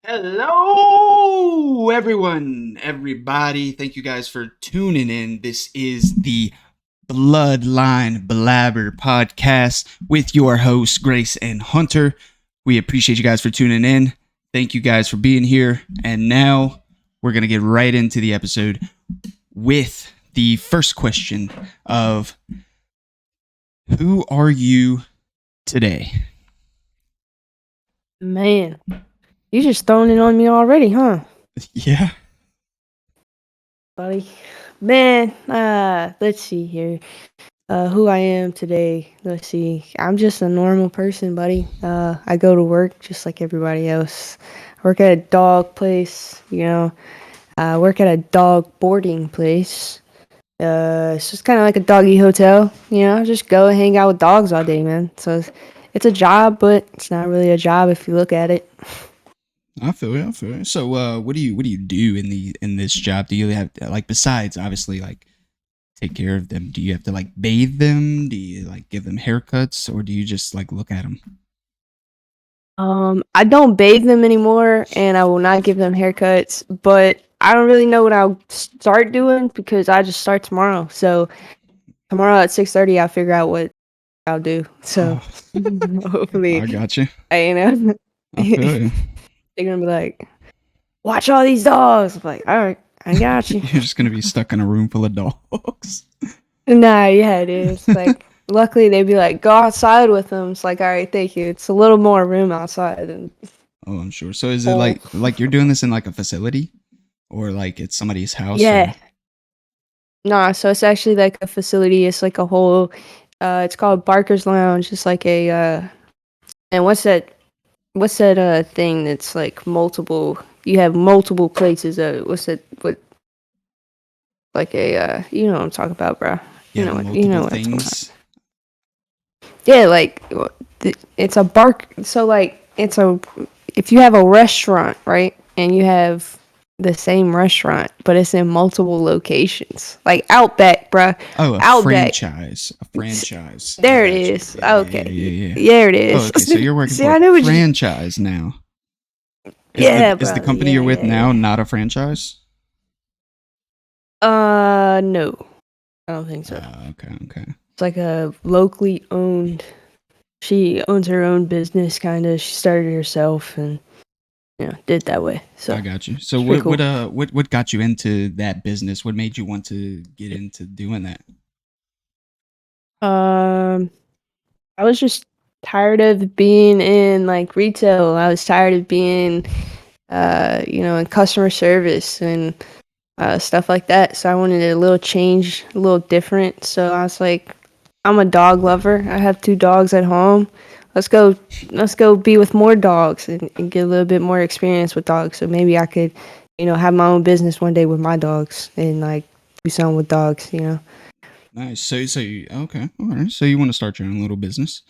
Hello, everyone, everybody. Thank you guys for tuning in. This is the Bloodline Blabber podcast with your hosts, Grace and Hunter. We appreciate you guys for tuning in. Thank you guys for being here. And now we're going to get right into the episode with the first question of who are you today? Man, you just throwing it on me already, huh, Yeah. buddy? Man, let's see here. Who I am today. Let's see. I'm just a normal person, buddy. I go to work just like everybody else. I work at a dog place, I work at a dog boarding place. It's just kind of like a doggy hotel, just go and hang out with dogs all day, man. So it's a job, but it's not really a job if you look at it. I feel you. So, what do you do in this job? Do you have besides obviously take care of them? Do you have to bathe them? Do you give them haircuts, or do you just look at them? I don't bathe them anymore, and I will not give them haircuts. But I don't really know what I'll start doing because I just start tomorrow. So tomorrow at 6:30, I'll figure out what I'll do. So hopefully, I got you. I I feel you. they're gonna be like, "Watch all these dogs." I'm like, "All right, I got you." You're just gonna be stuck in a room full of dogs. Nah, yeah, it is. Luckily they'd be like, "Go outside with them." It's like, "All right, thank you." It's a little more room outside, and Oh, I'm sure. So, is it like you're doing this in a facility, or it's somebody's house? yeah. Or? Nah, so it's actually like a facility. It's like a whole. It's called Barker's Lounge. It's like and what's that? What's that thing that's like multiple? You have multiple places. What's that? What? Like you know what I'm talking about, bro. Yeah, You know what? multiple You know what I'm talking things. about. Yeah, it's a bark. So it's a. If you have a restaurant, right, and you have the same restaurant, but it's in multiple locations, like Outback, bruh. Oh, a Outback. franchise. A franchise. There I it got you. is. Yeah. Okay. There it is. Oh, okay. So you're working See, for I knew a what you. franchise now. Yeah, Is the brother. company Yeah, you're with yeah, now yeah. not a franchise? No, I don't think so. Okay. It's like a locally owned. She owns her own business, kind of. She started it herself, and did it that way. So I got you. So it's pretty cool. what got you into that business? What made you want to get into doing that? I was just tired of being in like retail. I was tired of being, in customer service and stuff like that. So I wanted a little change, a little different. So I was like, I'm a dog lover. I have 2 dogs at home. Let's go be with more dogs and get a little bit more experience with dogs. So maybe I could, have my own business one day with my dogs and do something with dogs. Nice. So you, okay, all right. So you want to start your own little business?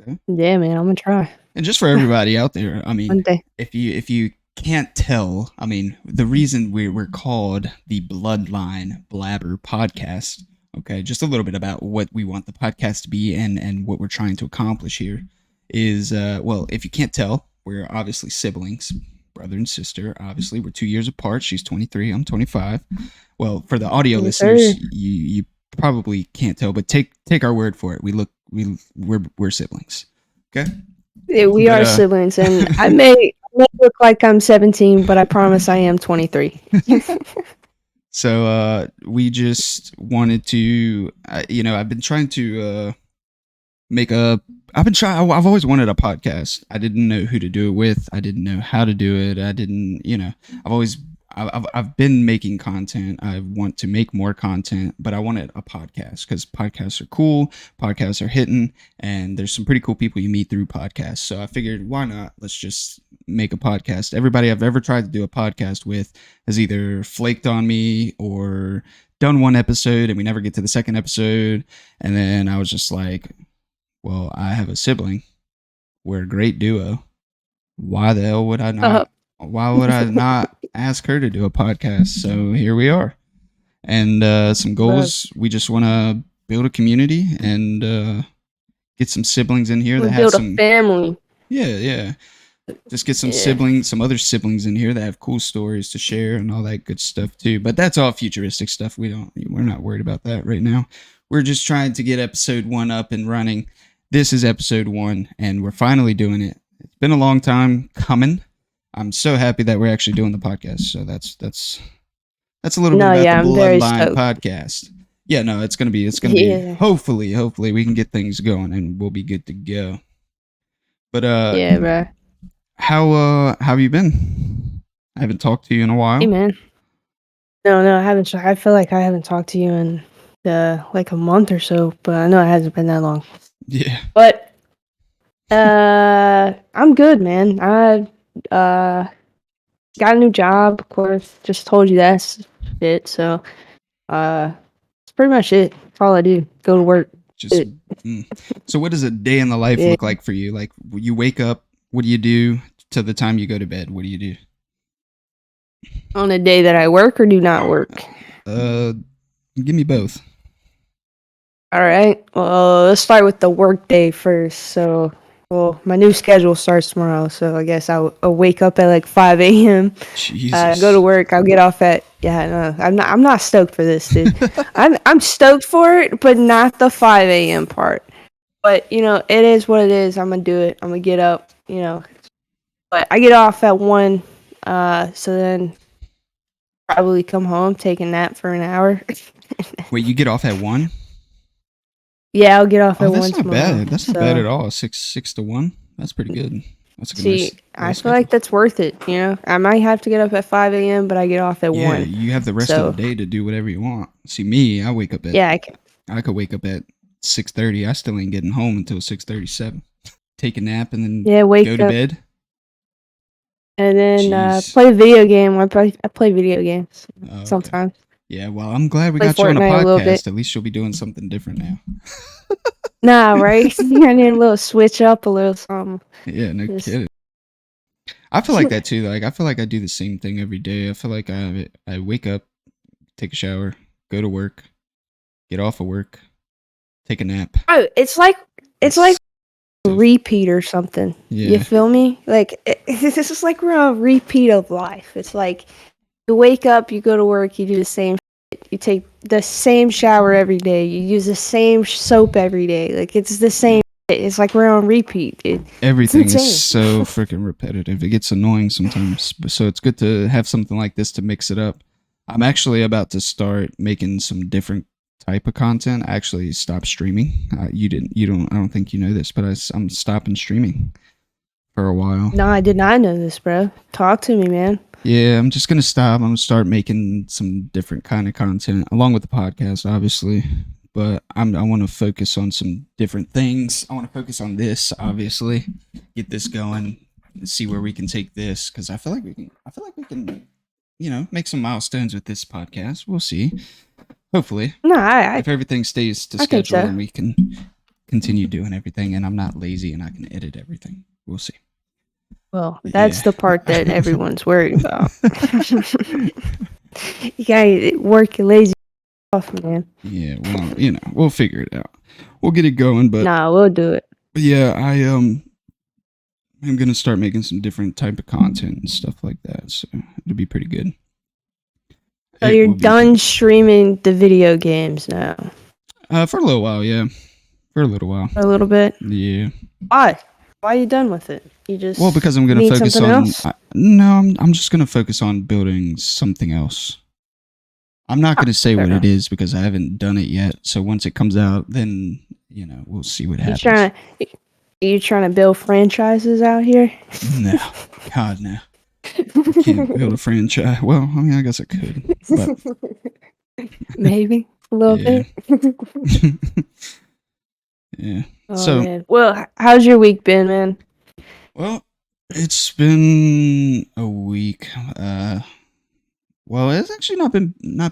Okay. Yeah, man, I'm gonna try And just for everybody out there, I one mean, day. if you can't tell, I mean, the reason we're called the Bloodline Blabber podcast. Okay, just a little bit about what we want the podcast to be and what we're trying to accomplish here is well, if you can't tell, we're obviously siblings, brother and sister. Obviously, we're 2 years apart. She's 23, I'm 25. Well, for the audio Yes, listeners, sir. you probably can't tell, but take our word for it. We're siblings. Okay. Yeah, we But are siblings, and I may look like I'm 17, but I promise I am 23. so we just wanted to I've been trying to make a I've always wanted a podcast. I didn't know who to do it with. I didn't know how to do it. I didn't, I've always I've been making content. I want to make more content, but I wanted a podcast because podcasts are cool. Podcasts are hitting, and there's some pretty cool people you meet through podcasts. So I figured, why not? Let's just make a podcast. Everybody I've ever tried to do a podcast with has either flaked on me or done one episode and we never get to the second episode. And then I was just like, well, I have a sibling. We're a great duo. Why the hell would I Uh, not? Why would I not ask her to do a podcast? So here we are. And some bro, goals. We just want to build a community and get some siblings in here we that have build a some. family. Yeah. Just get some Yeah. siblings, some other siblings in here that have cool stories to share and all that good stuff too. But that's all futuristic stuff. We're not worried about that right now. We're just trying to get episode 1 up and running. This is episode 1 and we're finally doing it. It's been a long time coming. I'm so happy that we're actually doing the podcast. So that's a little bit No, about the yeah, I'm very Bloodline stoked. podcast. Yeah, no, it's gonna be Yeah. hopefully we can get things going and we'll be good to go. But Yeah, bro. how have you been? I haven't talked to you in a while. Hey, man. No, I haven't. I feel like I haven't talked to you in like a month or so, but I know it hasn't been that long. Yeah. But I'm good, man. I got a new job, of course. Just told you that's it. So that's pretty much it. That's all I do. Go to work. Just so what does a day in the life Yeah. look like for you? Like you wake up, what do you do to the time you go to bed? What do you do? On a day that I work or do not work. Give me both. All right. Well, let's start with the work day first. So, well, my new schedule starts tomorrow, so I guess I'll wake up at like 5 a.m. Jesus. Go to work. I'll get off at no. I'm not stoked for this, dude. I'm stoked for it, but not the 5 a.m. part. But you know, it is what it is. I'm gonna do it. I'm gonna get up. You know, but I get off at 1. So then probably come home, take a nap for an hour. Wait, you get off at 1? Yeah, I'll get off Oh, at 1 that's not tomorrow. bad. That's not bad at all. Six to 1. That's pretty good. That's a good. See, I feel like that's worth it. You know, I might have to get up at 5 a.m., but I get off at 1. Yeah, you have the rest of the day to do whatever you want. See, me, I wake up at. Yeah, I could wake up at 6:30. I still ain't getting home until 6:37. Take a nap and then wake go to up bed. and then Jeez. play a video game. I play video games Okay. sometimes. Yeah, well, I'm glad we Play got you on a Fortnite a little bit. podcast. At least you'll be doing something different now. Nah, right? I need a little switch up, a little something. Yeah, no Just- kidding. I feel like that too. Like I feel like I do the same thing every day. I feel like I wake up, take a shower, go to work, get off of work, take a nap. Bro, it's like a repeat or something. Yeah. You feel me? Like this is like we're on a repeat of life. It's like you wake up, you go to work, you do the same shit. You take the same shower every day. You use the same soap every day. Like it's the same shit. It's like we're on repeat. Everything insane. is so freaking repetitive. It gets annoying sometimes. So it's good to have something like this to mix it up. I'm actually about to start making some different type of content. I actually stopped streaming. I don't think you know this, but I'm stopping streaming for a while. No, I did not know this, bro. Talk to me, man. Yeah, I'm just gonna stop. I'm gonna start making some different kind of content along with the podcast, obviously. But I want to focus on some different things. I want to focus on this, obviously, get this going, and see where we can take this. Because I feel like we can, make some milestones with this podcast. We'll see. Hopefully, No, if everything stays to I think schedule so. and we can continue doing everything, and I'm not lazy and I can edit everything. We'll see. well, that's Yeah. the part that everyone's worried about. You gotta work your lazy off, man. Yeah, well, we'll figure it out. We'll get it going, but Nah, we'll do it. yeah, I'm gonna start making some different type of content and stuff like that. So it'll be pretty good. So It you're will be done streaming the video games now. for a little while, yeah. For a little while, For a little bit. yeah. Why? Why are you done with it? You just Well, because I'm gonna need focus something on. else? I'm just gonna focus on building something else. I'm not gonna say fair what enough. it is because I haven't done it yet. So once it comes out, then we'll see what You happens. trying to build franchises out here? No, God no. Can't build a franchise. Well, I mean, I guess I could, but Maybe a little Yeah. bit. yeah. Oh, So- man. Well, how's your week been, man? Well, it's been a week. Well, it's actually not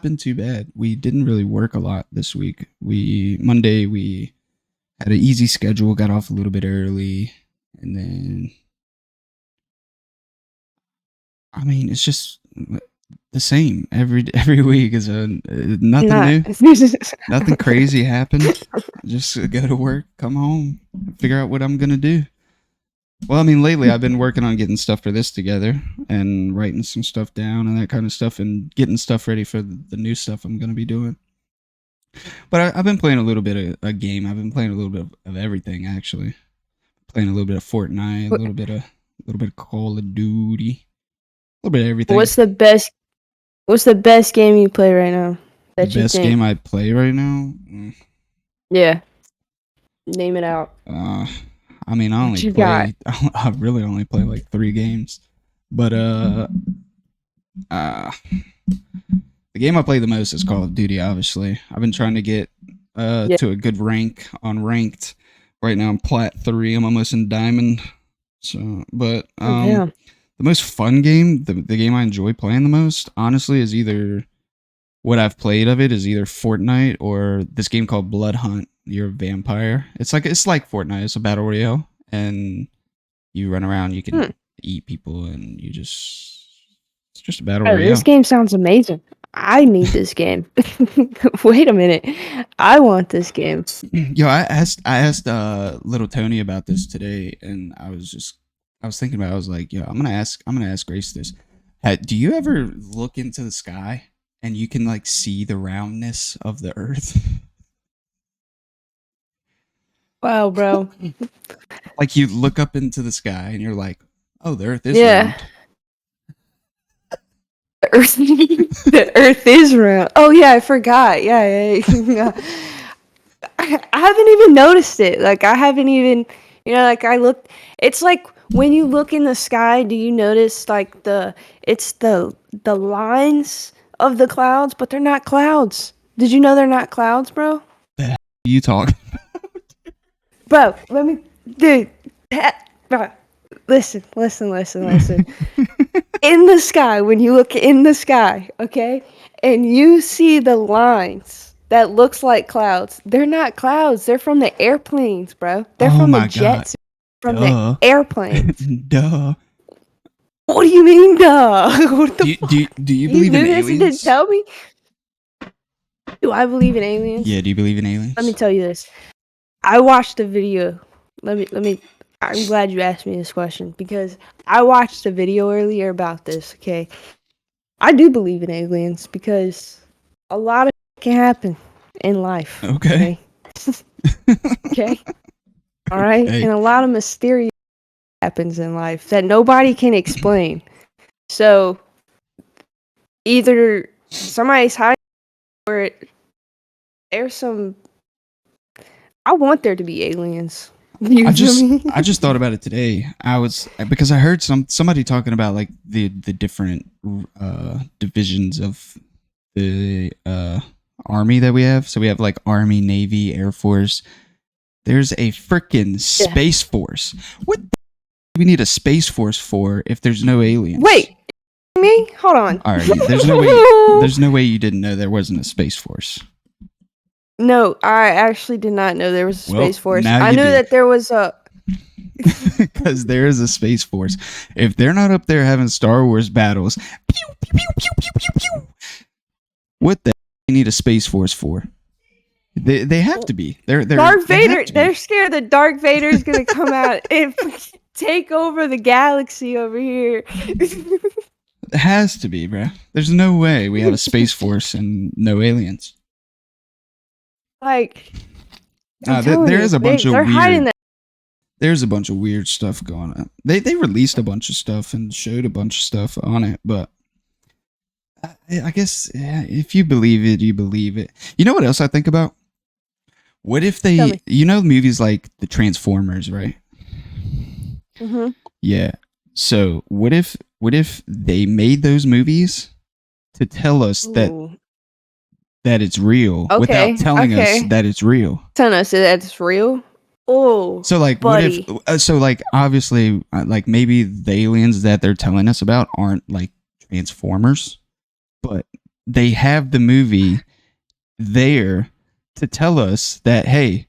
been too bad. We didn't really work a lot this week. Monday we had an easy schedule, got off a little bit early, and then I mean, it's just the same every week. Is nothing new. Nothing crazy happened. Just go to work, come home, figure out what I'm gonna do. Well, I mean, lately I've been working on getting stuff for this together and writing some stuff down and that kind of stuff and getting stuff ready for the new stuff I'm going to be doing. But I've been playing a little bit of a game. I've been playing a little bit of everything actually. Playing a little bit of Fortnite, Wh- a little bit of Call of Duty, a little bit of everything. What's the best? What's the best game you play right now The that you best game think? I play right now. Yeah, name it out. Uh, I mean, I What only you got? play. I really only play like 3 games, but uh, the game I play the most is Call of Duty. Obviously, I've been trying to get Yeah. to a good rank on ranked. Right now, I'm plat 3. I'm almost in diamond. So, but Oh damn. the most fun game, the game I enjoy playing the most, honestly, is either what I've played of it is either Fortnite or this game called Blood Hunt. You're a vampire. It's like Fortnite. It's a battle royale, and you run around. You can Hmm. eat people, and it's just a battle Bro, this royale. game sounds amazing. I need this game. Wait a minute. I want this game. Yo, I asked little Tony about this today, and I was thinking about it. I was like, yo, I'm gonna ask Grace this. Do you ever look into the sky and you can like see the roundness of the Earth? Wow, bro. Like you look up into the sky and you're like, oh, the Earth is Yeah. round. The Earth, the Earth is round. Oh yeah, I forgot. Yeah. I haven't even noticed it. Like I haven't even, like I looked. It's like when you look in the sky, do you notice like it's the lines of the clouds, but they're not clouds. Did you know they're not clouds, bro? You talk. Bro, let me, dude. Bro, listen. In the sky, when you look in the sky, okay, and you see the lines that looks like clouds, they're not clouds. They're from the airplanes, bro. They're Oh from the my god. jets, from the Duh. airplanes. Duh. What do you mean, duh? What the Do you, fuck? do you You believe in knew this and didn't aliens? tell me? Do I believe in aliens? Yeah, do you believe in Let me aliens? tell you this. I watched a video. Let me. I'm glad you asked me this question because I watched a video earlier about this. Okay, I do believe in aliens because a lot of can happen in life. Okay. Okay, okay, all right, Okay. and a lot of mysterious happens in life that nobody can explain. So either somebody's hiding or there's some. I want there to be aliens. You feel me? I just thought about it today. I was because I heard somebody talking about like the different divisions of the army that we have. So we have like Army, Navy, Air Force. There's a freaking Yeah. space force. What do we need a space force for if there's no aliens? Wait, me? Hold on. All right. There's no way you didn't know there wasn't a space force. No, I actually did not know there was a Well, space force. now I you knew do. that there was a. Because there is a space force. If they're not up there having Star Wars battles, pew, pew, pew, pew, pew, pew, pew, what the you need a space force for? They have to be. They're Darth they have Vader. to be. They're scared that Darth Vader is gonna come out and take over the galaxy over here. It has to be, bro. There's no way we have a space force and no aliens. Like, I'm telling There you, is a bunch of they're hiding weird. that. There's a bunch of weird stuff going on. They released a bunch of stuff and showed a bunch of stuff on it, but I guess yeah, if you believe it, you believe it. You know what else I think about? What if Tell they, me. movies like the Transformers, right? Mm-hmm. Yeah. So what if they made those movies to tell us that it's real Okay. without telling us Okay. that it's real? Telling us that it's real. Oh, So like, buddy. what if? So like, obviously, like maybe the aliens that they're telling us about aren't like Transformers, but they have the movie there to tell us that hey,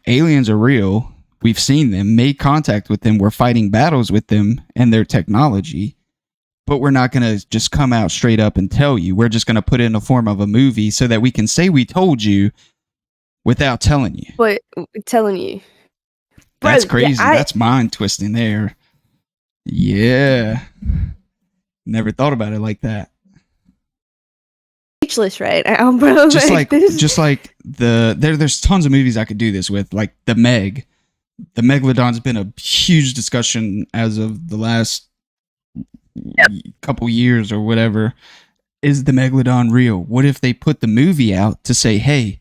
aliens are real. We've seen them, made contact with them, we're fighting battles with them and their technology, but we're not going to just come out straight up and tell you. We're just going to put it in the form of a movie so that we can say we told you without telling you. But telling you. That's Bro, yeah, crazy. That's mind twisting there. Yeah. Never thought about it like that. speechless right now, bro. Just Like like this. just like there's tons of movies I could do this with, like the Meg. The Megalodon's been a huge discussion as of the last couple years or whatever. Is the Megalodon real? What if they put the movie out to say, hey,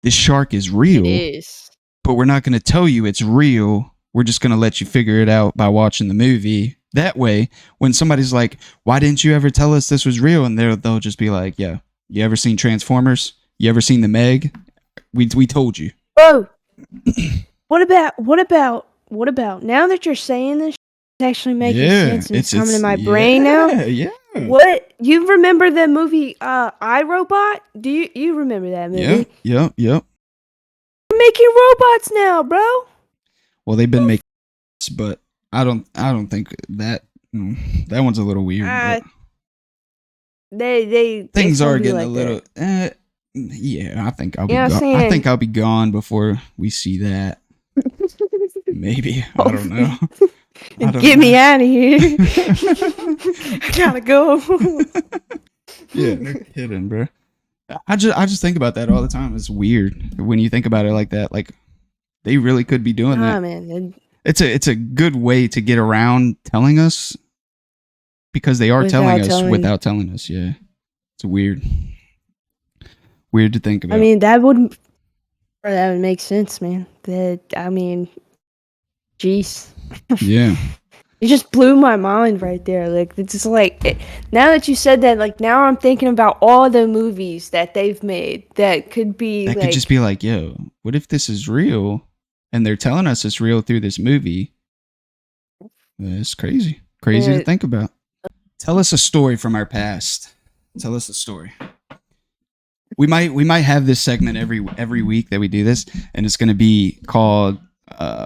this shark is It real, is. but we're not going to tell you it's real. We're just going to let you figure it out by watching the movie. That way, when somebody's like, why didn't you ever tell us this was real? And they'll just be like, yeah, you ever seen Transformers? You ever seen the Meg? We told you. Bro, what about now that you're saying this, it's actually making sense and it's coming to my brain now. Yeah. What, you remember the movie iRobot? Do you remember that movie? Yep. They're making robots now, bro. Well, they've been making, but I don't think that that one's a little weird. But They things it's gonna are be getting like a little. Yeah, I think I'll be. You know what I'm I saying? think I'll be gone before we see that. Maybe I don't know. I don't Get me know. out of here. I gotta go. Yeah, no kidding, bro. I just think about that all the time. It's weird when you think about it like that. Like they really could be doing Nah, that. man. It's a good way to get around telling us, because they are telling us without telling us. Yeah, it's weird to think about. I mean, that would make sense, man. Jeez. Yeah. You just blew my mind right there. Like, it's just like, now that you said that, like, now I'm thinking about all the movies that they've made that could be That like, could just be like, yo, what if this is real and they're telling us it's real through this movie? It's crazy to think about. Tell us a story from our past. Tell us a story. We might have this segment every week that we do this, and it's going to be called,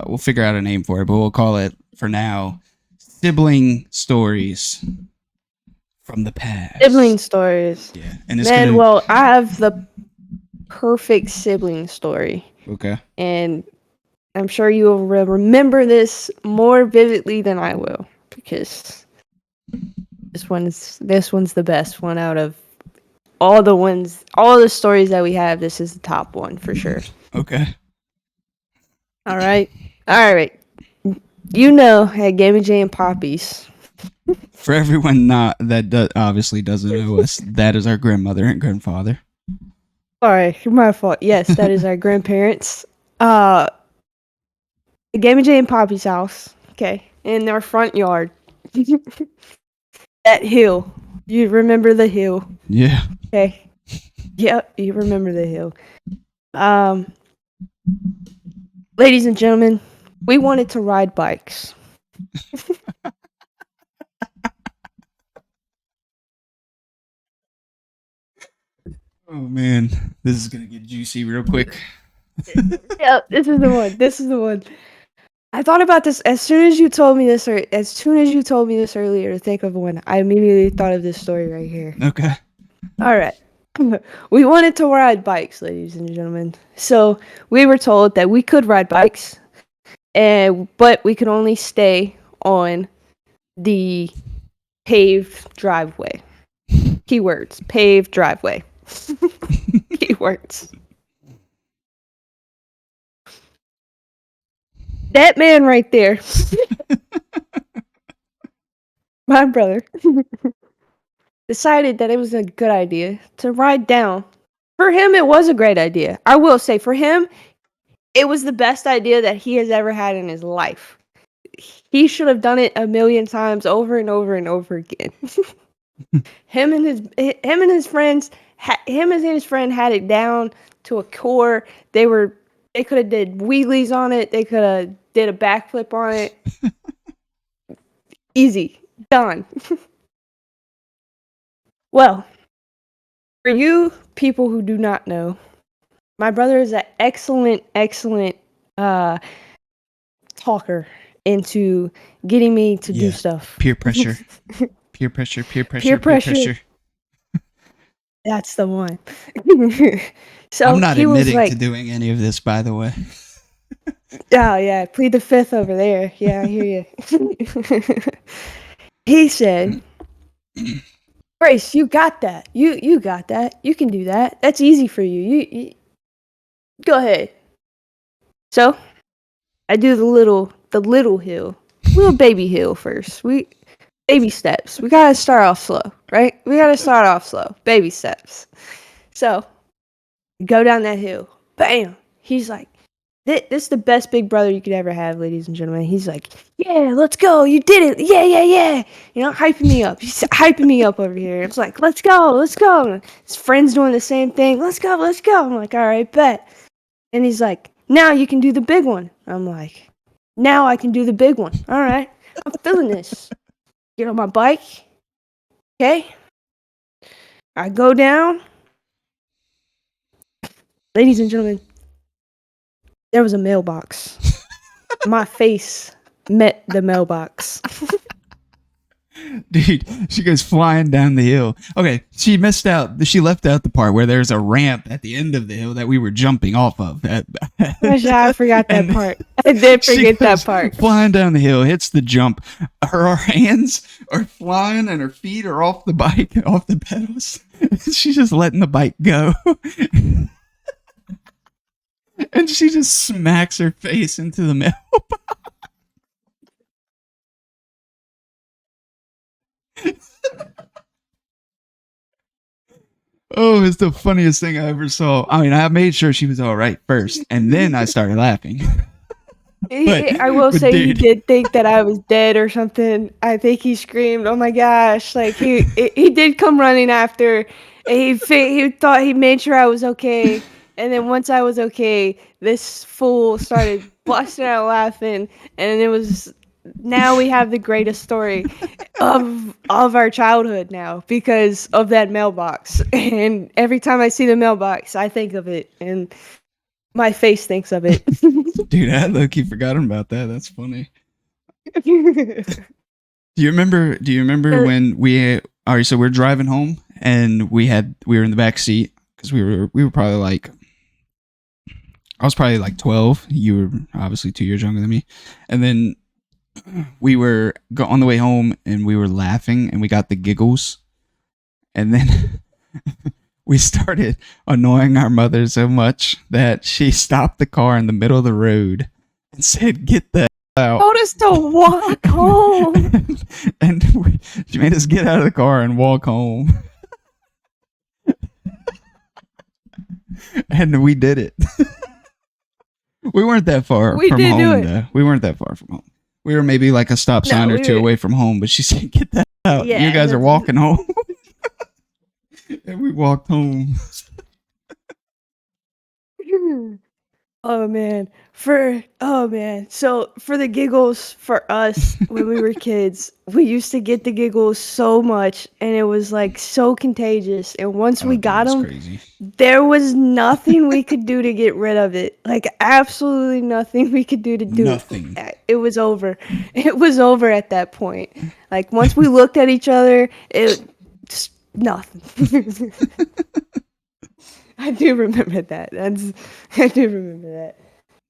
we'll figure out a name for it, but we'll call it for now Sibling Stories from the Past. Sibling stories. Yeah. And it's Man, well, I have the perfect sibling story. Okay. And I'm sure you will remember this more vividly than I will, because this one's the best one out of all the stories that we have. This is the top one for sure. Okay. All right. You know, at Gammy J and Poppy's. For everyone obviously doesn't know us, that is our grandmother and grandfather. Sorry, my fault. Yes, that is our grandparents. Gammy J and Poppy's house. Okay, in their front yard. That hill. You remember the hill? Yeah. Okay. Yep, you remember the hill. Ladies and gentlemen, we wanted to ride bikes. Oh man, this is gonna get juicy real quick. Yeah, this is the one. I thought about this as soon as you told me this, earlier to think of one. I immediately thought of this story right here. Okay. All right. We wanted to ride bikes, ladies and gentlemen. So we were told that we could ride bikes, but we could only stay on the paved driveway. Keywords: paved driveway. Keywords. That man right there, my brother, decided that it was a good idea to ride down. For him, it was a great idea. I will say, for him, it was the best idea that he has ever had in his life. He should have done it a million times over and over and over again. him and his friend had it down to a core. They could have did wheelies on it. They could have did a backflip on it. Easy. Done. Well, for you people who do not know, my brother is an excellent talker into getting me to do stuff. Peer pressure. Peer pressure. That's the one. So I'm not he was admitting like, to doing any of this, by the way. Oh yeah, plead the fifth over there. Yeah, I hear you. He said, "Grace, you got that. You got that. You can do that. That's easy for you. You go ahead." So I do the little hill, little baby hill first. We baby steps. We gotta start off slow, right? We gotta start off slow, baby steps. So go down that hill. Bam. He's like, this is the best big brother you could ever have, ladies and gentlemen. He's like, yeah, let's go. You did it. Yeah, yeah, yeah. You know, hyping me up. He's hyping me up over here. It's like, let's go, let's go. And his friend's doing the same thing. Let's go, let's go. I'm like, all right, bet. And he's like, now you can do the big one. I'm like, now I can do the big one. All right. I'm feeling this. Get on my bike. Okay. I go down. Ladies and gentlemen, there was a mailbox. My face met the mailbox. Dude, she goes flying down the hill. Okay, she missed out. She left out the part where there's a ramp at the end of the hill that we were jumping off of. I forgot that And part. I did she forget that goes part. Flying down the hill, hits the jump. Her hands are flying and her feet are off the bike, off the pedals. She's just letting the bike go. And she just smacks her face into the mailbox. Oh, it's the funniest thing I ever saw. I mean, I made sure she was all right first, and then I started laughing. I will but say he dude. did think that I was dead or something. I think he screamed, "Oh my gosh!" Like he did come running after. And he thought he made sure I was okay. And then once I was okay, this fool started busting out laughing, and it was now we have the greatest story of our childhood now because of that mailbox. And every time I see the mailbox, I think of it, and my face thinks of it. Dude, I low-key forgot about that. That's funny. Do you remember when we all right, so we're driving home and we were in the back seat because we were probably like I was probably like 12. You were obviously 2 years younger than me. And then we were on the way home and we were laughing and we got the giggles. And then we started annoying our mother so much that she stopped the car in the middle of the road and said, "Get the out." Told us to walk home. And she made us get out of the car and walk home. And we did it. We weren't that far We from did do home, it. though. We weren't that far from home. We were maybe like a stop sign No, or we two were. away from home, but she said, "Get that out." Yeah, You guys are that's- walking home. And we walked home. Oh man. So for the giggles for us when we were kids, we used to get the giggles so much and it was like so contagious. And once Oh, we dude, got that's them, crazy. there was nothing we could do to get rid of it. Like absolutely nothing we could do to do Nothing. it was over. It was over at that point. Like once we looked at each other, it just nothing. I do remember that. I do remember that.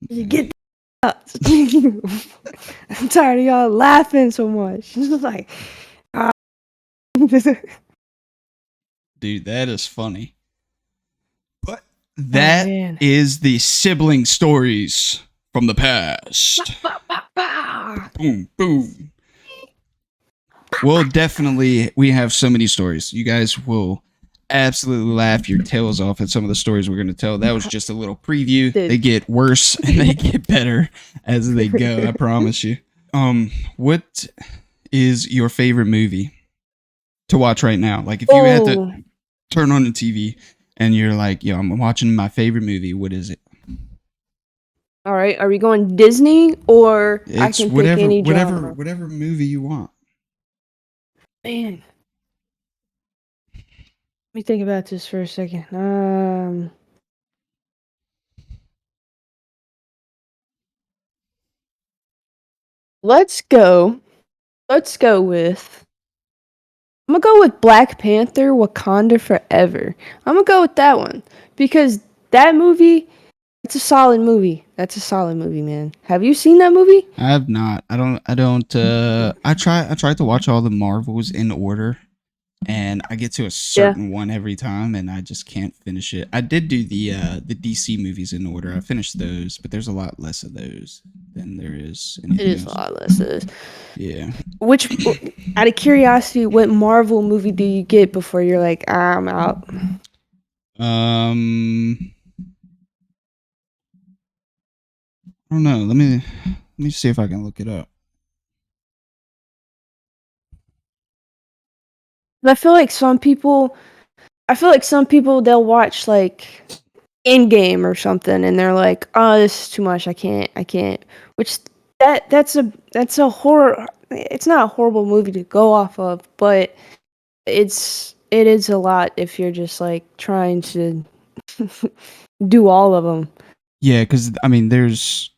You get out. I'm tired of y'all laughing so much. It's like, ah. Dude, that is funny. But Oh, that man. is the sibling stories from the past. Boom, boom. Well, definitely, we have so many stories. You guys will absolutely laugh your tails off at some of the stories we're going to tell. That was just a little preview. Dude. They get worse and they get better as they go. I promise you. What is your favorite movie to watch right now? Like, if you had to Oh, turn on the TV and you're like, "Yo, I'm watching my favorite movie," what is it? all right. Are we going Disney or I It's can pick any genre? whatever movie you want. Man, let me think about this for a second. Let's go. Let's go with. I'm gonna go with Black Panther: Wakanda Forever. I'm gonna go with that one because that movie It's a solid movie. That's a solid movie, man. Have you seen that movie? I have not. I don't. I don't. I try. I tried to watch all the Marvels in order, and I get to a Yeah, certain one every time, and I just can't finish it. I did do the DC movies in order. I finished those, but there's a lot less of those than there is it anything is a else. lot less. It is. Yeah. Which, out of curiosity, what Marvel movie do you get before you're like, I'm out? Um. I don't know. Let me see if I can look it up. I feel like some people, they'll watch like Endgame or something, and they're like, "Oh, this is too much. I can't." Which that's a horror. It's not a horrible movie to go off of, but it is a lot if you're just like trying to do all of them. Yeah, because I mean, there's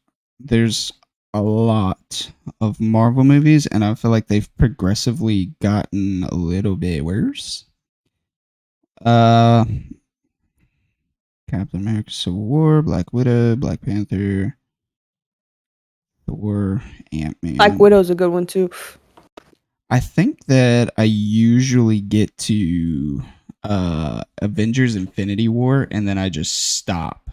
a lot of Marvel movies, and I feel like they've progressively gotten a little bit worse. Uh, Captain America: Civil War, Black Widow, Black Panther, Thor, Ant Black Man. Widow's a good one too. I think that I usually get to Avengers: Infinity War, and then I just stop.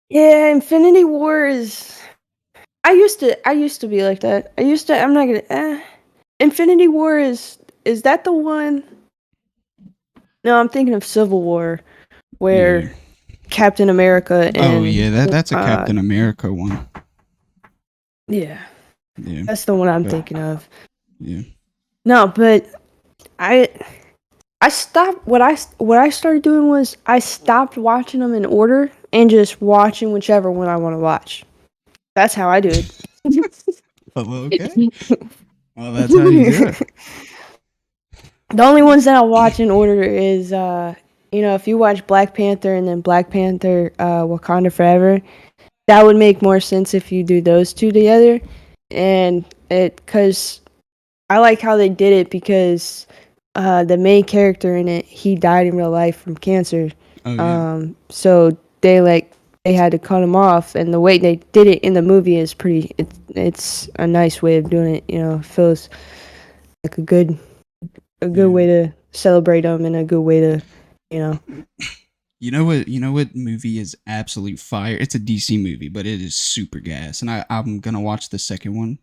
Yeah, Infinity War is. I used to be like that. I'm not gonna. Infinity War is that the one? No, I'm thinking of Civil War, Yeah. where Captain America Oh and yeah, that's a Captain America one. yeah, Yeah, that's the one I'm but thinking of. yeah. No, but I I stopped. What I started doing was I stopped watching them in order and just watching whichever one I want to watch. That's how I do Oh, okay. it. Well, that's how you do it. The only ones that I'll watch in order is if you watch Black Panther and then Black Panther Wakanda Forever, that would make more sense if you do those two together. And it cuz I like how they did it because the main character in it, he died in real life from cancer. Oh yeah. So they had to cut him off, and the way they did it in the movie is it's a nice way of doing it, it feels like a good Yeah. way to celebrate them and a good way to, you know. You know what? You know what movie is absolute fire? It's a DC movie, but it is super gas, and I'm gonna watch the second one,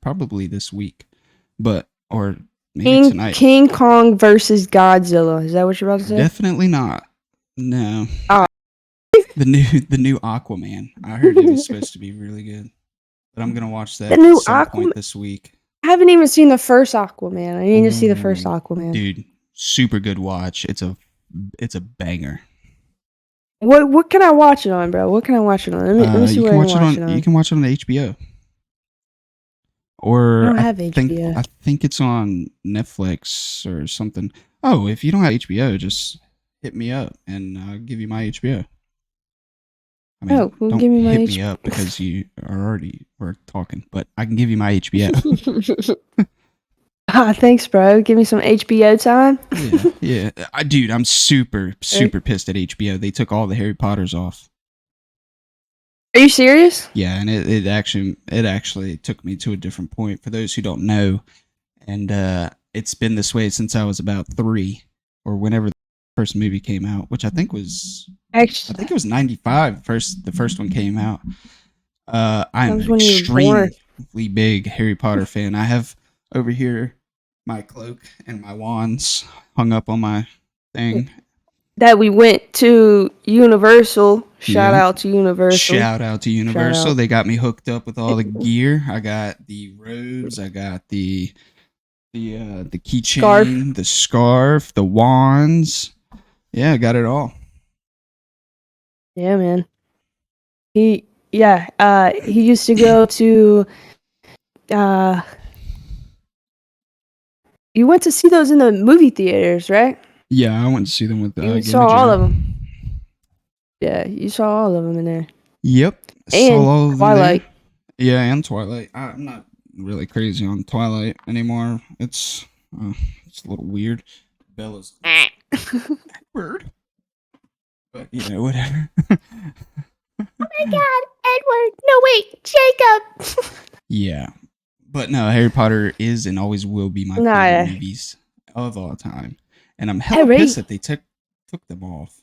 probably this week, but or maybe tonight. King Kong versus Godzilla. Is that what you're about to say? Definitely not. No, Oh, the new Aquaman. I heard it was supposed to be really good, but I'm gonna watch the that at new some point Aquaman. this week. I haven't even seen the first Aquaman. I need to see the first Ooh, Aquaman. dude, super good watch. It's a banger. What can I watch it on, bro? What can I watch it on? Let me see You what can I can watch it watch on it you on. can watch it on HBO, I or don't I have think HBO. I think it's on Netflix or something. Oh, if you don't have HBO, just hit me up and I'll give you my HBO. I mean, Oh, well, don't give me my hit me HBO. up because you are already we're talking, but I can give you my HBO. Thanks, bro. Give me some HBO time. Yeah, yeah. Dude, I'm super Are super pissed at HBO. They took all the Harry Potters off. are you serious? Yeah, and it actually took me to a different point. For those who don't know, and it's been this way since I was about 3, or whenever the first movie came out, which I Actually, think it was 95. The first one came out. I that am was an when you were born. extremely big Harry Potter fan. I have over here my cloak and my wands hung up on my thing. That we went to Universal. Shout Yeah. out to Universal. Shout out to Shout Universal. out. They got me hooked up with all the gear. I got the robes. I got the Scarf. keychain, the scarf, the wands. Yeah, I got it all. Yeah, man. He used to go to uh you went to see those in the movie theaters, right? Yeah, I went to see them with You saw Gamma all Joe. of them. Yeah, you saw all of them in there. Yep, saw And all of them there. Twilight. Yeah, and Twilight. I'm not really crazy on Twilight anymore. It's a little weird. Bella's bird. But whatever. Oh my God, Edward! No, wait, Jacob. Yeah, but no, Harry Potter is and always will be my favorite Nah, movies of all time, and I'm hella pissed Harry. that they took them off.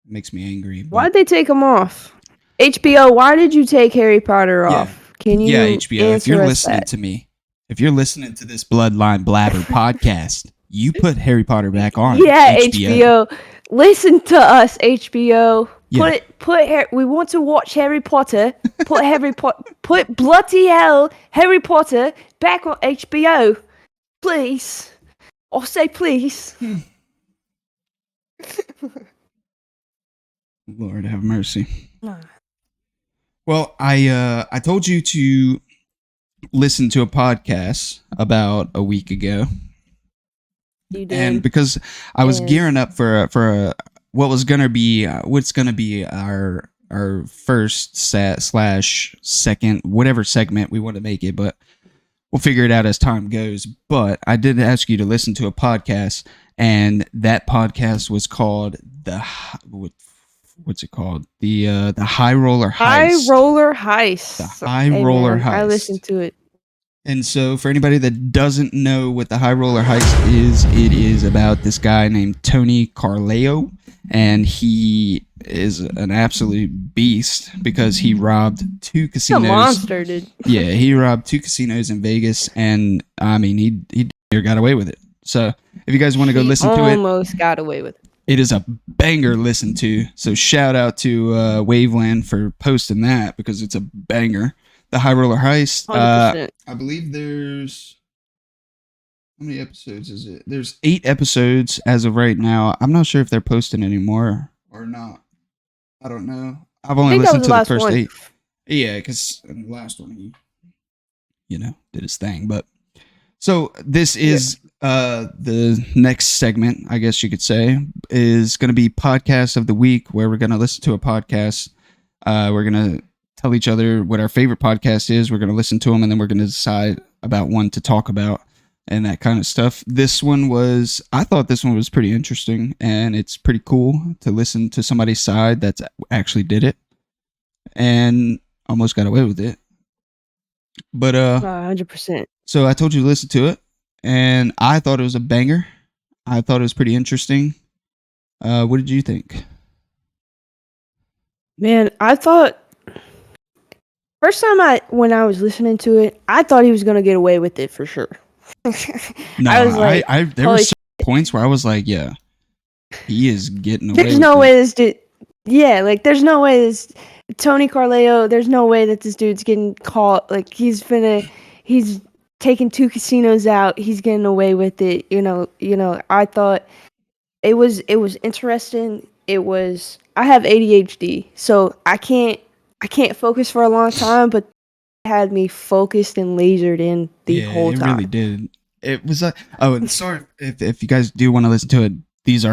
It makes me angry, but Why'd they take him off? HBO, why did you take Harry Potter yeah, off? Can yeah, you HBO. If you're answer us listening that? to me, if you're listening to this Bloodline Blabber podcast, you put Harry Potter back on Yeah, HBO. HBO. Listen to us, HBO. Yeah, We want to watch Harry Potter. Put bloody hell Harry Potter back on HBO, please. I'll say please. Lord have mercy. Well, I told you to listen to a podcast about a week ago, You and did. because I was And- gearing up for what was gonna be what's gonna be our first set slash second whatever segment we want to make it, but we'll figure it out as time goes. But I did ask you to listen to a podcast, and that podcast was called what's it called? The High Roller High Heist. Roller Heist. The High Roller Heist. I listened to it. And so, for anybody that doesn't know what the High Roller Heist is, it is about this guy named Tony Carleo, and he is an absolute beast because he robbed two He's a casinos. monster, dude. Yeah, he robbed two casinos in Vegas, and I mean, he got away with it. So, if you guys want to go listen to it, Almost got away with it. it is a banger listen to. So, shout out to Waveland for posting that because it's a banger. The High Roller Heist. 100%. I believe there's how many episodes is it? There's 8 episodes as of right now. I'm not sure if they're posting anymore or not. I don't know. I've only listened to the first one. 8. Yeah, because the last one he, did his thing. But so this is the next segment, I guess you could say, is going to be podcast of the week, where we're going to listen to a podcast. We're going to tell each other what our favorite podcast is. We're going to listen to them, and then we're going to decide about one to talk about and that kind of stuff. I thought this one was pretty interesting, and it's pretty cool to listen to somebody's side that's actually did it and almost got away with it. But 100%. so I told you to listen to it, and I thought it was a banger. I thought it was pretty interesting. What did you think? Man, I thought first time when I was listening to it, I thought he was gonna get away with it for sure. No, I was like, there were some points where I was like, yeah, he is getting away. There's no way this dude. Yeah, like there's no way this Tony Carleo. There's no way that this dude's getting caught. Like he's taking 2 casinos out. He's getting away with it. I thought it was interesting. I have ADHD, so I can't focus for a long time, but it had me focused and lasered in the whole time. It really did. It was and sorry if you guys do want to listen to it, there's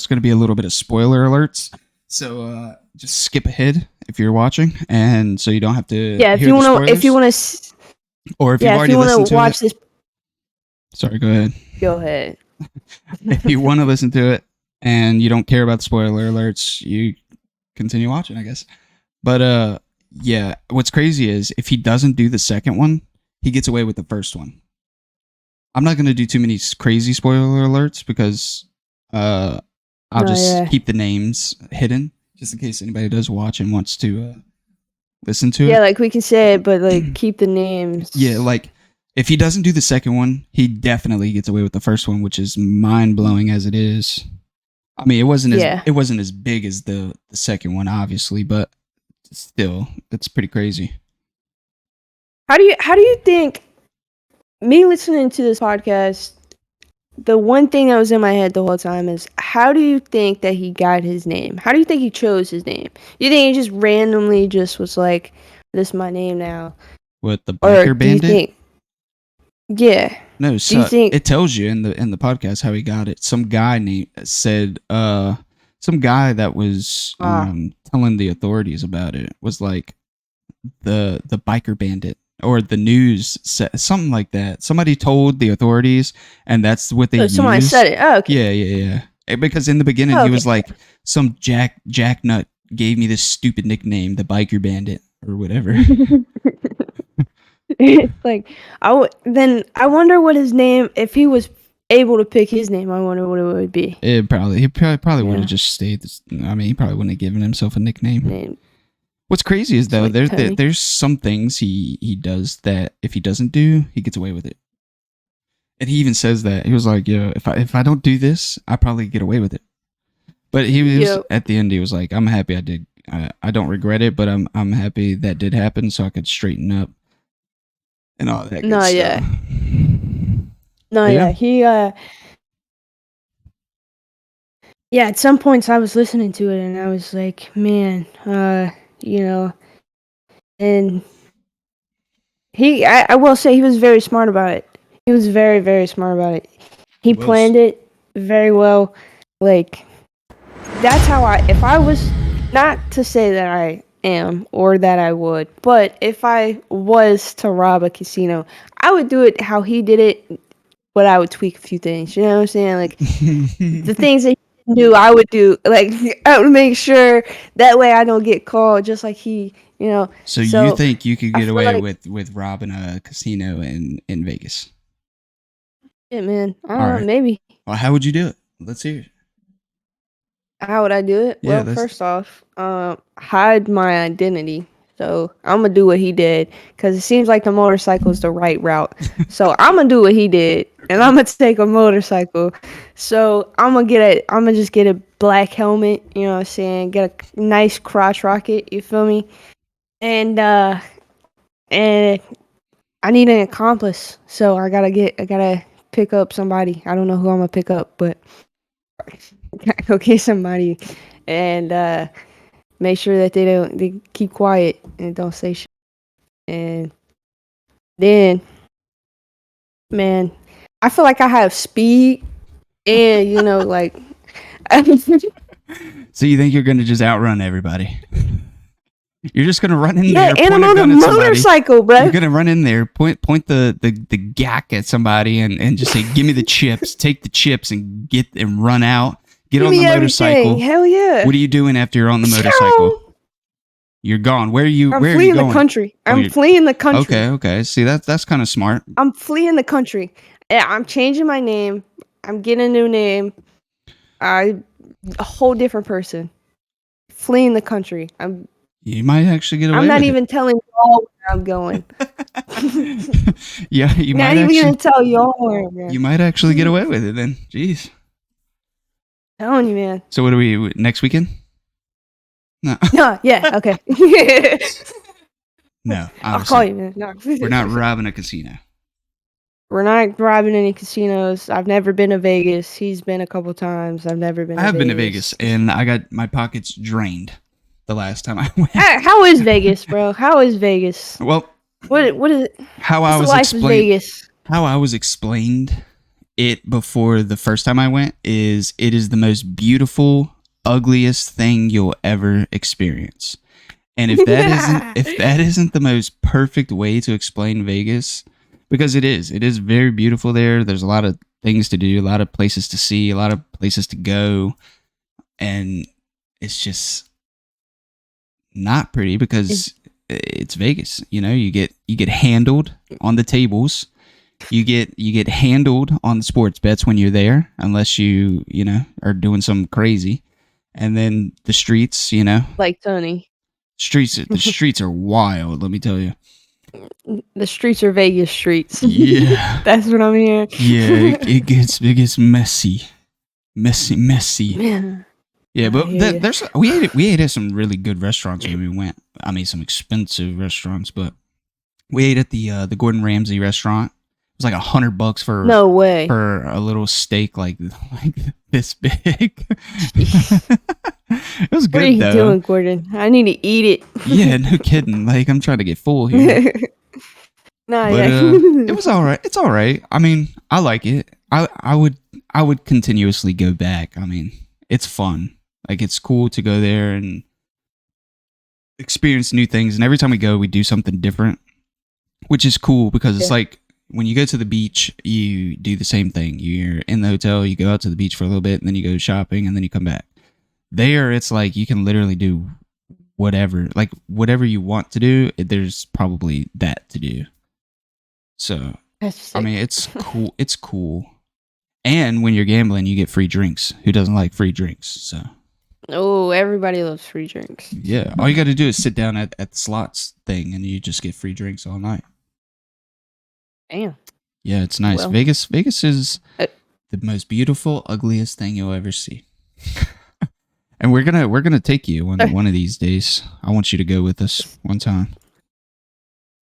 gonna be a little bit of spoiler alerts. So just skip ahead if you're watching, and so you don't have to. Yeah, if you want to, or if you've already listened to watch this. Sorry, go ahead. Go ahead. If you want to listen to it and you don't care about the spoiler alerts, you continue watching, I guess. But yeah, what's crazy is if he doesn't do the second one, he gets away with the first one. I'm not going to do too many crazy spoiler alerts because I'll just keep the names hidden just in case anybody does watch and wants to listen to it. Yeah, like we can say it, but like keep the names. Yeah, like if he doesn't do the second one, he definitely gets away with the first one, which is mind blowing as it is. I mean, it wasn't as big as the second one, obviously, but still, it's pretty crazy. How do you think? Me listening to this podcast, the one thing that was in my head the whole time is, how do you think that he got his name? How do you think he chose his name? You think he just randomly just was like, "This is my name now"? What, the biker bandit? Yeah. No, so it tells you in the podcast how he got it. Some guy some guy that was telling the authorities about it was like the biker bandit, or the news said something like that. Somebody told the authorities, and that's what they used. Somebody said it. Oh, okay. Yeah. Because in the beginning Oh, he okay. was like, some Jack Nut gave me this stupid nickname, the Biker Bandit or whatever. It's like then I wonder what his name, if he was able to pick his name, I wonder what it would be. He probably would Yeah. have just stayed. I mean, he probably wouldn't have given himself a nickname. Name. What's crazy is It's though, like Tony. there's some things he does that if he doesn't do, he gets away with it. And he even says that he was like, "Yo, if I don't do this, I probably get away with it." But he was Yep. at the end. He was like, "I'm happy I did. I don't regret it, but I'm happy that did happen, so I could straighten up and all that good No, stuff." yeah. No, But yeah. He yeah, at some points I was listening to it and I was like, man, you know, and I will say he was very smart about it. He was very, very smart about it. He planned it very well. Like, that's how if I was, not to say that I am or that I would, but if I was to rob a casino, I would do it how he did it, but I would tweak a few things. You know what I'm saying? Like, the things that he knew I would do, like, I would make sure that way I don't get called just like he, you know. So you think you could I get feel away like, with robbing a casino in Vegas? yeah, man, I All don't know, right. maybe. Well, how would you do it? Let's hear it. How would I do it? Yeah, Well, first off, hide my identity. So I'm gonna do what he did because it seems like the motorcycle is the right route. So I'm gonna do what he did, and I'm gonna take a motorcycle. So I'm gonna just get a black helmet. You know what I'm saying? Get a nice crotch rocket. You feel me? And I need an accomplice. So I gotta pick up somebody. I don't know who I'm gonna pick up, but gotta go get somebody, and make sure that they keep quiet and don't say shit. And then, man, I feel like I have speed, and like, So you think you're gonna just outrun everybody? You're just gonna run in yeah, there, and point I'm a on a gun at somebody. motorcycle, bro. You're gonna run in there, point the gack at somebody, and just say, "Give me the chips." Take the chips and run out. Get Give on the me motorcycle. everything. Hell yeah. What are you doing after you're on the motorcycle? You're gone. Where are you? I'm Where are you fleeing going? the country. Oh, I'm you're fleeing the country. okay. See, that's kind of smart. I'm fleeing the country. Yeah, I'm changing my name. I'm getting a new name. A whole different person. Fleeing the country. You might actually get away I'm not with even telling y'all where I'm going. it. Yeah, you Not might even actually. gonna tell y'all where I'm going. You might actually get away with it then. Jeez. Telling you, man. So what are we next weekend? No. No, yeah, okay. No. I'll Obviously. call you, man. No. We're not robbing a casino. We're not robbing any casinos. I've never been to Vegas. He's been a couple times. I've never been. I have been to Vegas, and I got my pockets drained the last time I went. How is Vegas, bro? How is Vegas? Well, What is it? how What's I the was life of explained, Vegas? how I was explained it before the first time I went is it is the most beautiful, ugliest thing you'll ever experience. And if that isn't the most perfect way to explain Vegas, because it is very beautiful there. There's a lot of things to do, a lot of places to see, a lot of places to go, and it's just not pretty because it's Vegas. You know, you get handled on the tables. You get handled on the sports bets when you're there, unless you are doing something crazy. And then the streets, Like Tony. the streets are wild. Let me tell you. The streets are Vegas streets. Yeah, That's what I'm hearing. yeah. It gets messy. Man, Yeah, I but hear ya. we ate at some really good restaurants when we went. I mean, some expensive restaurants, but we ate at the Gordon Ramsay restaurant. It was like $100 for No way. for a little steak like this big. It was What are good you though. doing, Gordon? I need to eat it. Yeah, no kidding. Like I'm trying to get full here. Nah, But yeah. it was all right. It's all right. I mean, I like it. I would continuously go back. I mean, it's fun. Like it's cool to go there and experience new things. And every time we go, we do something different, which is cool because it's Yeah. like when you go to the beach, you do the same thing. You're in the hotel, you go out to the beach for a little bit, and then you go shopping, and then you come back. There, it's like you can literally do whatever you want to do. There's probably that to do. So, That's I mean, sick. it's cool. It's cool. And when you're gambling, you get free drinks. Who doesn't like free drinks? So, Oh, everybody loves free drinks. yeah, all you got to do is sit down at the slots thing, and you just get free drinks all night. Damn. Yeah, it's nice. Well, Vegas is uh, the most beautiful, ugliest thing you'll ever see. And we're gonna take you one of these days. I want you to go with us one time.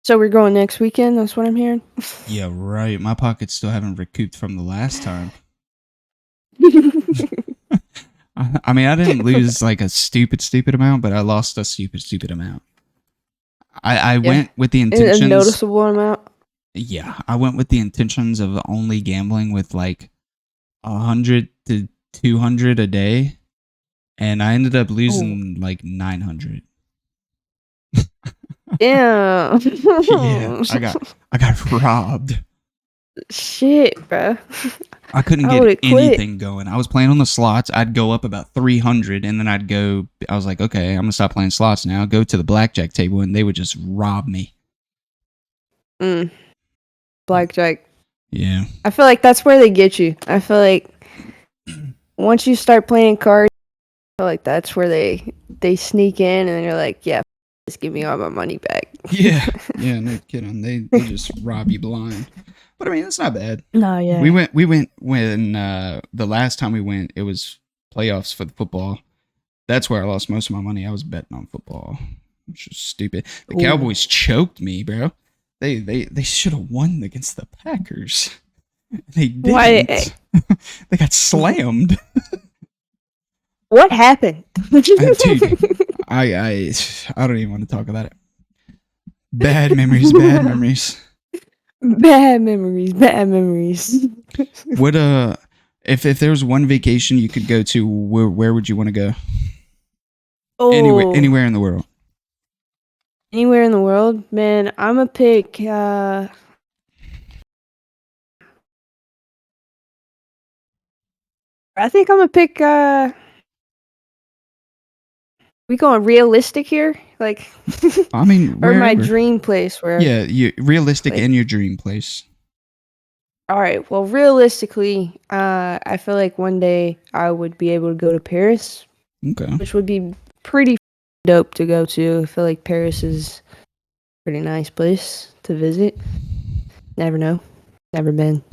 so we're going next weekend. That's what I'm hearing. Yeah, right. My pockets still haven't recouped from the last time. I mean, I didn't lose like a stupid amount, but I lost a stupid amount. I went with the A intentions. noticeable amount. Yeah, I went with the intentions of only gambling with like 100 to 200 a day, and I ended up losing like 900. Damn. Yeah, I got robbed. Shit, bro. I couldn't I get would've quit. anything going. I was playing on the slots. I'd go up about 300, and then I was like, okay, I'm gonna stop playing slots now. Go to the blackjack table, and they would just rob me. Blackjack. Yeah. I feel like that's where they get you. I feel like once you start playing cards, I feel like that's where they sneak in and you're like, yeah, just give me all my money back. Yeah, yeah, no kidding. They just rob you blind. But I mean, it's not bad. No, yeah. We went when the last time we went, it was playoffs for the football. That's where I lost most of my money. I was betting on football, which was stupid. The Cowboys choked me, bro. They should have won against the Packers. They didn't. Why? They got slammed. What happened? Dude, I don't even want to talk about it. Bad memories, bad memories. Bad memories, bad memories. What if there was one vacation you could go to, where would you want to go? Oh, Anywhere in the world. Anywhere in the world, man. I'm gonna pick. I think I'm gonna pick. We going realistic here, like. I mean, or my wherever. dream place, where. Yeah, realistic like, and your dream place. All right. Well, realistically, I feel like one day I would be able to go to Paris, Okay. which would be pretty dope to go to. I feel like Paris is a pretty nice place to visit. Never know. Never been.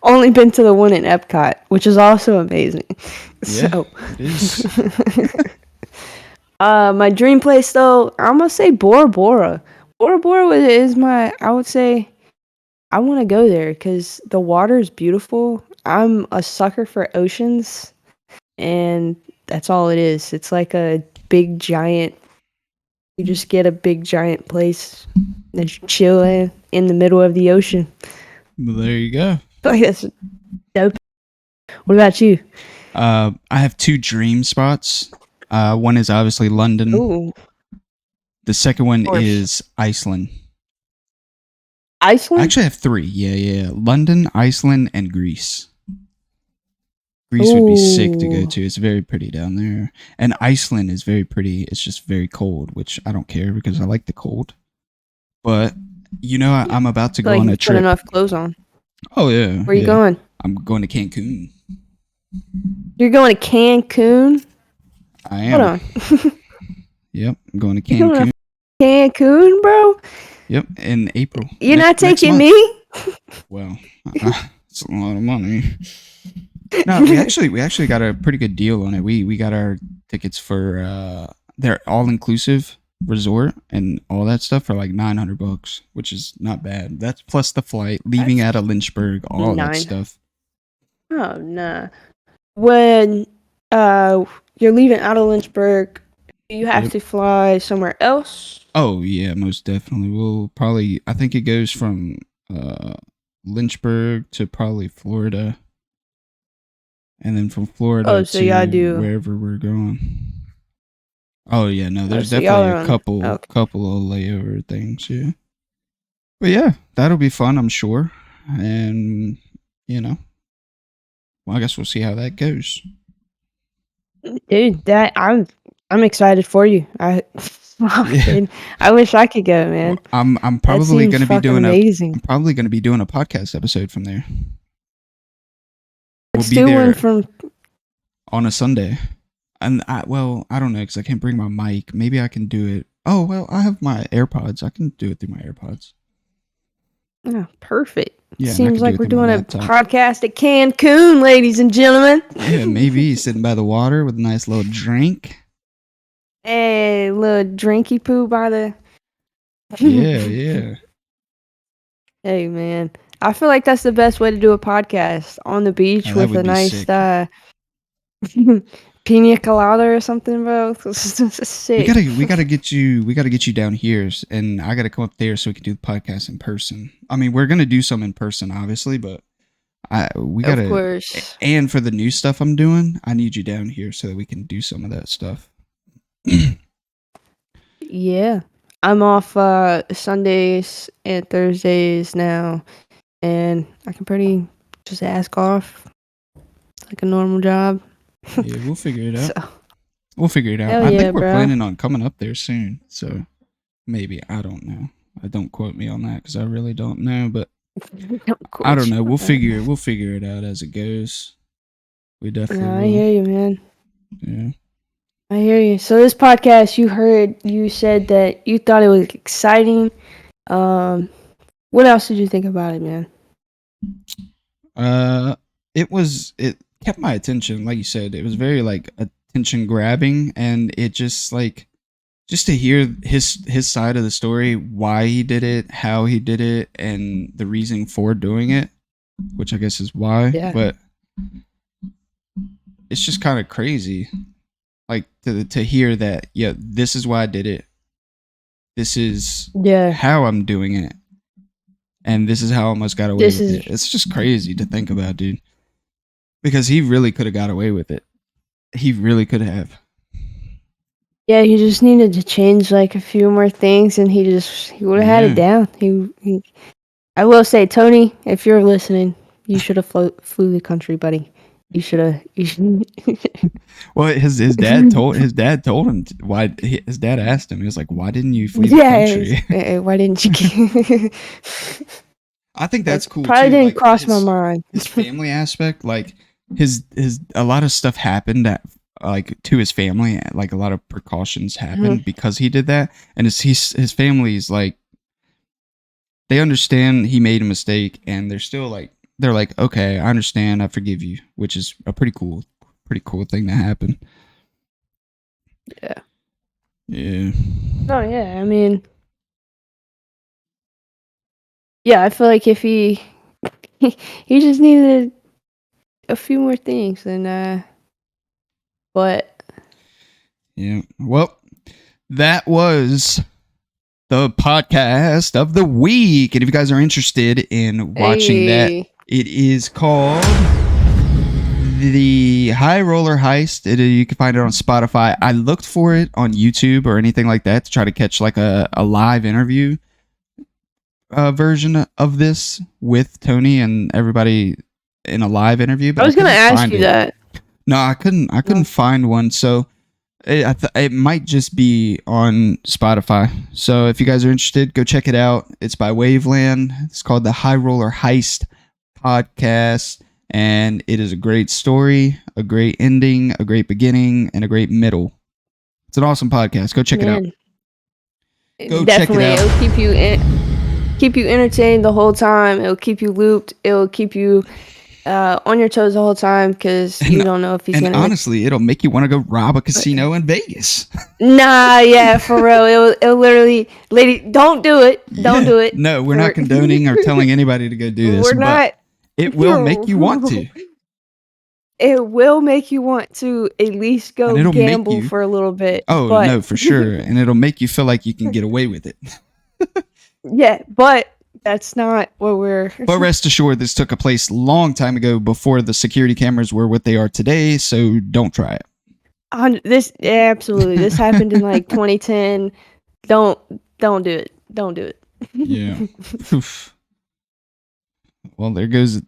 Only been to the one in Epcot, which is also amazing. Yeah, So, it is. my dream place though, I'm gonna say Bora Bora. Bora Bora is my. I would say I want to go there because the water is beautiful. I'm a sucker for oceans, and that's all it is. It's like a big giant. You just get a big giant place that you chill in the middle of the ocean. Well, there you go. Like that's dope. What about you? I have two dream spots. One is obviously London. Ooh, The second one course. is Iceland. Iceland? I actually have three. Yeah. London, Iceland, and Greece. Greece would be sick to go Ooh. to. It's very pretty down there. And Iceland is very pretty. It's just very cold, which I don't care because I like the cold. But, I'm about to go Like on you a put trip. enough clothes on. Oh, yeah. Where you yeah. going? I'm going to Cancun. You're going to Cancun? I am. Hold on. Yep, I'm going to You're going Cancun. to Cancun, bro? Yep, in April. You're not next taking month. me? Well, it's a lot of money. No, we actually got a pretty good deal on it. We got our tickets for their all inclusive resort and all that stuff for like $900, which is not bad. That's plus the flight, leaving out of Lynchburg, all that stuff. Oh, nah. When you're leaving out of Lynchburg, do you have to fly somewhere else? Oh yeah, most definitely. We'll probably. I think it goes from Lynchburg to probably Florida, and then from Florida so to y'all do. wherever we're going. Oh yeah, no, there's so y'all definitely are a on- couple okay. couple of layover things. Yeah. But yeah, that'll be fun, I'm sure. And you know, well, I guess we'll see how that goes. Dude, that I'm excited for you. Yeah. Dude, I wish I could go, Well, man. I'm That probably seems gonna be fucking doing amazing. a podcast episode from there. We'll Let's be do one there from. on a Sunday. And I don't know because I can't bring my mic. Maybe I can do it. Oh well, I have my AirPods. I can do it through my AirPods. Oh, perfect. Yeah, and I Seems can do like it we're through my doing a laptop. podcast at Cancun, ladies and gentlemen. Yeah, maybe sitting by the water with a nice little drink. Hey, little drinky poo by the. Yeah, yeah. Hey, man. I feel like that's the best way to do a podcast on the beach Oh, that with would a be nice sick. pina colada or something, bro. Sick. We gotta get you down here, and I gotta come up there so we can do the podcast in person. I mean, we're gonna do some in person, obviously, but we Of gotta. course. And for the new stuff I'm doing, I need you down here so that we can do some of that stuff. Yeah. I'm off Sundays and Thursdays now, and I can pretty just ask off like a normal job. Yeah, we'll figure it So, out. We'll figure it out. hell I yeah, think we're bro. planning on coming up there soon, so maybe I don't know. Don't quote me on that because I really don't know, but I don't know. We'll figure it out as it goes. We definitely No, I will. hear you, man. Yeah. I hear you. So this podcast, you said that you thought it was exciting. What else did you think about it, man? It kept my attention. Like you said, it was very like attention grabbing, and it just to hear his side of the story, why he did it, how he did it, and the reason for doing it, which I guess is why. Yeah. But it's just kind of crazy, like to hear that. Yeah, this is why I did it. This is how I'm doing it, and this is how I almost got away with it. It's just crazy to think about, dude. Because he really could have got away with it. He really could have. Yeah, he just needed to change like a few more things, and he would have had it down. He. I will say, Tony, if you're listening, you should have flew the country, buddy. You should have. Well, his dad told him why. His dad asked him. He was like, "Why didn't you flee the country? Why didn't you?" I think that's cool. Probably too. didn't like, cross my mind. His family aspect, like his a lot of stuff happened that like to his family, like a lot of precautions happened because he did that, and his family's like they understand he made a mistake, and they're like, okay, I understand, I forgive you, which is a pretty cool thing to happen. Yeah. Yeah. Oh yeah, I mean, yeah, I feel like if he just needed a few more things, and but yeah. Well, that was the podcast of the week, and if you guys are interested in watching that, it is called The High Roller Heist. You can find it on Spotify. I looked for it on YouTube or anything like that to try to catch like a live interview version of this with Tony and everybody in a live interview. But I was gonna ask you that. No, I couldn't find one. So it might just be on Spotify. So if you guys are interested, go check it out. It's by Waveland. It's called the High Roller Heist Podcast, and it is a great story, a great ending, a great beginning, and a great middle. It's an awesome podcast. Go check it out. Go Definitely, check it out. It'll keep you entertained the whole time. It'll keep you looped. It'll keep you on your toes the whole time because you don't know if he's gonna. And honestly, it'll make you want to go rob a casino in Vegas. Nah, yeah, for real. It'll literally, lady, don't do it. Don't do it. No, we're not condoning or telling anybody to go do this. We're not. It will make you want to. It will make you want to at least go gamble for a little bit. Oh, no, for sure. And it'll make you feel like you can get away with it. Yeah, but that's not what we're... But rest assured, this took a place a long time ago before the security cameras were what they are today, so don't try it. Absolutely. This happened in like 2010. Don't do it. Don't do it. Yeah. Oof. Well, there goes.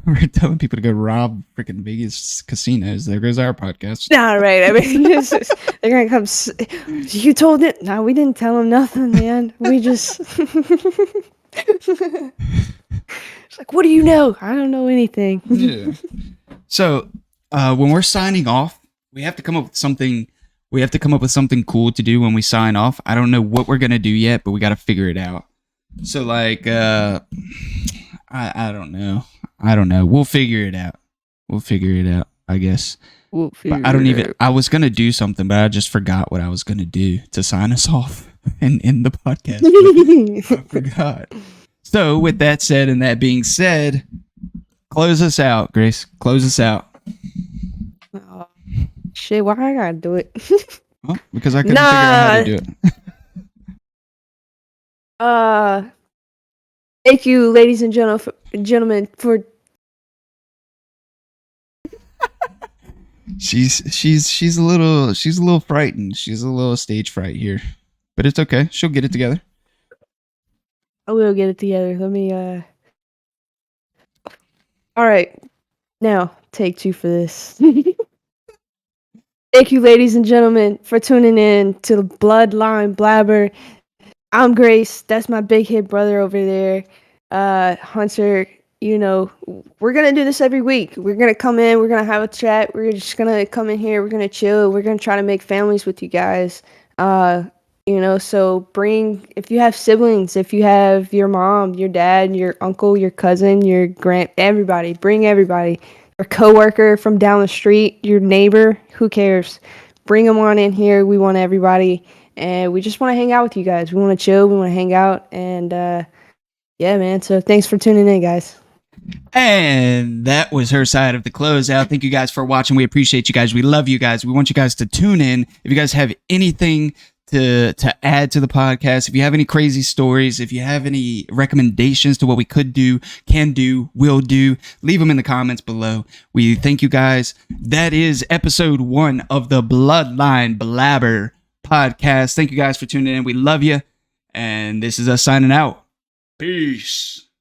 We're telling people to go rob freaking Vegas casinos. There goes our podcast. Nah, right. I mean, they're gonna come. You told it. No, we didn't tell them nothing, man. We just. It's like, what do you know? I don't know anything. Yeah. So, when we're signing off, we have to come up with something. We have to come up with something cool to do when we sign off. I don't know what we're gonna do yet, but we got to figure it out. So, like, I don't know. I don't know. We'll figure it out. We'll figure it out, I guess. We'll But I don't even. I was gonna do something, but I just forgot what I was gonna do to sign us off and end the podcast. I forgot. So, with that said, and that being said, close us out, Grace. Close us out. Oh, shit, why I gotta do it? Well, because I couldn't figure out how to do it. Thank you, ladies and gentlemen, for. She's a little frightened. She's a little stage fright here, but it's okay. She'll get it together. I will get it together. Let me. All right, now take 2 for this. Thank you, ladies and gentlemen, for tuning in to the Bloodline Blabber. I'm Grace. That's my big hit brother over there. Hunter, you know, we're going to do this every week. We're going to come in. We're going to have a chat. We're just going to come in here. We're going to chill. We're going to try to make families with you guys. So if you have siblings, if you have your mom, your dad, your uncle, your cousin, your everybody, bring everybody. Your coworker from down the street, your neighbor, who cares? Bring them on in here. We want everybody, and we just want to hang out with you guys. We want to chill. We want to hang out, and yeah, man. So thanks for tuning in, guys. And that was her side of the closeout. Thank you guys for watching. We appreciate you guys. We love you guys. We want you guys to tune in. If you guys have anything to add to the podcast, if you have any crazy stories, if you have any recommendations to what we could do, can do, will do, leave them in the comments below. We thank you guys. That is episode 1 of the Bloodline Blabber podcast. Thank you guys for tuning in. We love you. And this is us signing out. Peace.